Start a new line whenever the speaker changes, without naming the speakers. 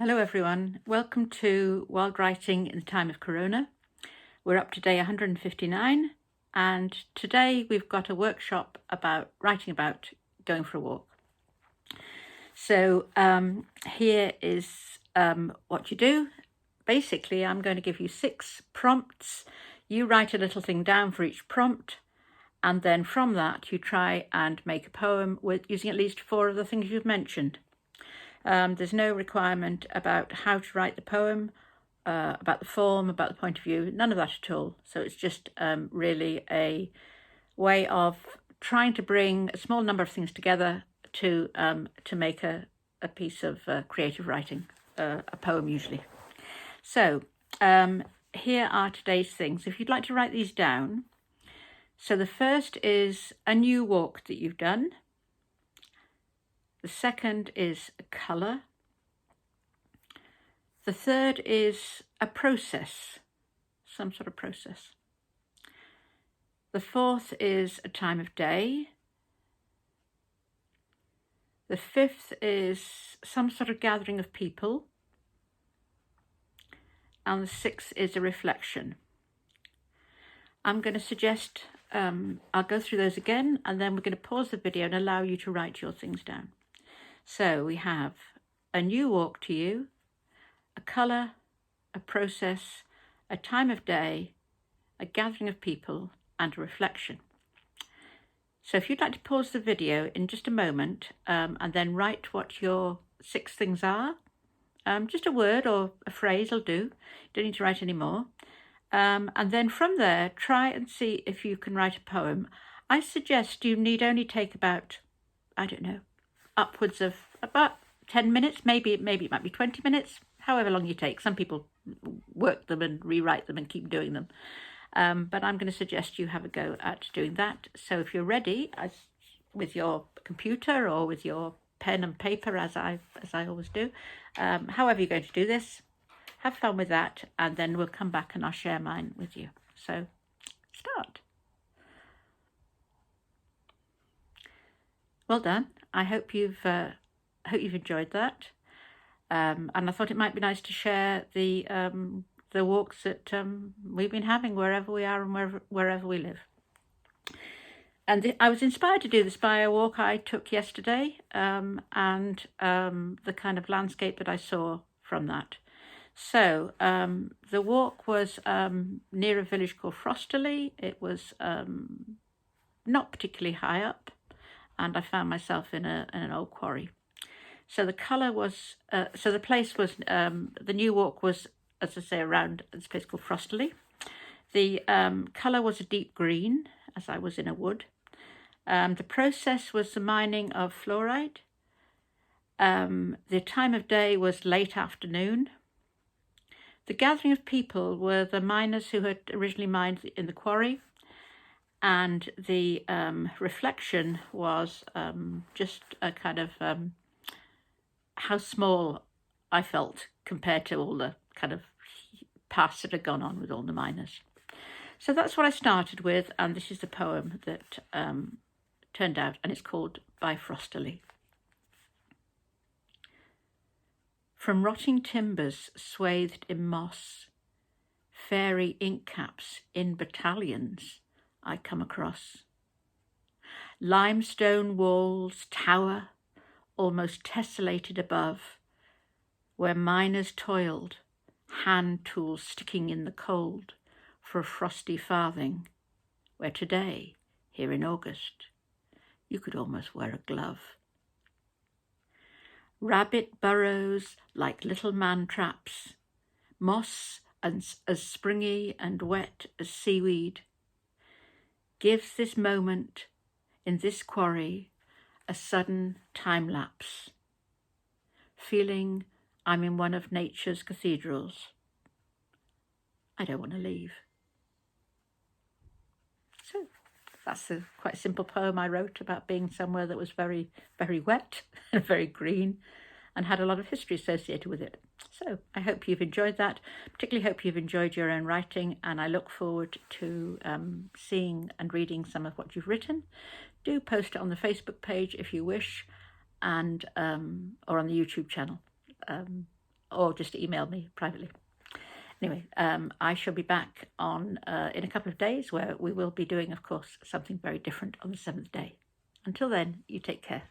Hello everyone, welcome to Wild Writing in the Time of Corona. We're up to day 159 and today we've got a workshop about writing about going for a walk. So here is what you do. Basically, I'm going to give you 6 prompts. You write a little thing down for each prompt, and then from that you try and make a poem with using at least 4 of the things you've mentioned. There's no requirement about how to write the poem, about the form, about the point of view, none of that at all. So it's just really a way of trying to bring a small number of things together to make a piece of creative writing, a poem usually. So here are today's things. If you'd like to write these down. So the first is a new walk that you've done. The second is a colour. The third is a process, some sort of process. The fourth is a time of day. The fifth is some sort of gathering of people. And the sixth is a reflection. I'm going to suggest, I'll go through those again, and then we're going to pause the video and allow you to write your things down. So we have a new walk to you, a colour, a process, a time of day, a gathering of people, and a reflection. So if you'd like to pause the video in just a moment and then write what your 6 things are, just a word or a phrase will do, you don't need to write any more. And then from there, try and see if you can write a poem. I suggest you need only take about, I don't know, upwards of about 10 minutes, maybe it might be 20 minutes, however long you take. Some people work them and rewrite them and keep doing them. But I'm going to suggest you have a go at doing that. So if you're ready, with your computer or with your pen and paper, as I always do, however you're going to do this, have fun with that, and then we'll come back and I'll share mine with you. So start. Well done. I hope you've enjoyed that, and I thought it might be nice to share the walks that we've been having wherever we are and wherever we live. And I was inspired to do this by a walk I took yesterday, and the kind of landscape that I saw from that. So the walk was near a village called Frosterley. It was not particularly high up, and I found myself in an old quarry. So the colour was, so the place was, the new walk was, as I say, around this place called Frosterley. The colour was a deep green, as I was in a wood. The process was the mining of fluoride. The time of day was late afternoon. The gathering of people were the miners who had originally mined in the quarry. And the reflection was just a kind of how small I felt compared to all the kind of past that had gone on with all the miners. So that's what I started with, and this is the poem that turned out, and it's called By Frosterley. From rotting timbers swathed in moss, fairy ink caps in battalions I come across. Limestone walls tower, almost tessellated above, where miners toiled, hand tools sticking in the cold for a frosty farthing, where today, here in August, you could almost wear a glove. Rabbit burrows like little man traps, moss as springy and wet as seaweed, gives this moment in this quarry a sudden time lapse, feeling I'm in one of nature's cathedrals. I don't want to leave. So that's a quite simple poem I wrote about being somewhere that was very, very wet and very green and had a lot of history associated with it. So I hope you've enjoyed that, particularly hope you've enjoyed your own writing, and I look forward to seeing and reading some of what you've written. Do post it on the Facebook page if you wish, and or on the YouTube channel. or just email me privately. Anyway, I shall be back on in a couple of days, where we will be doing, of course, something very different on the 7th day. Until then, you take care.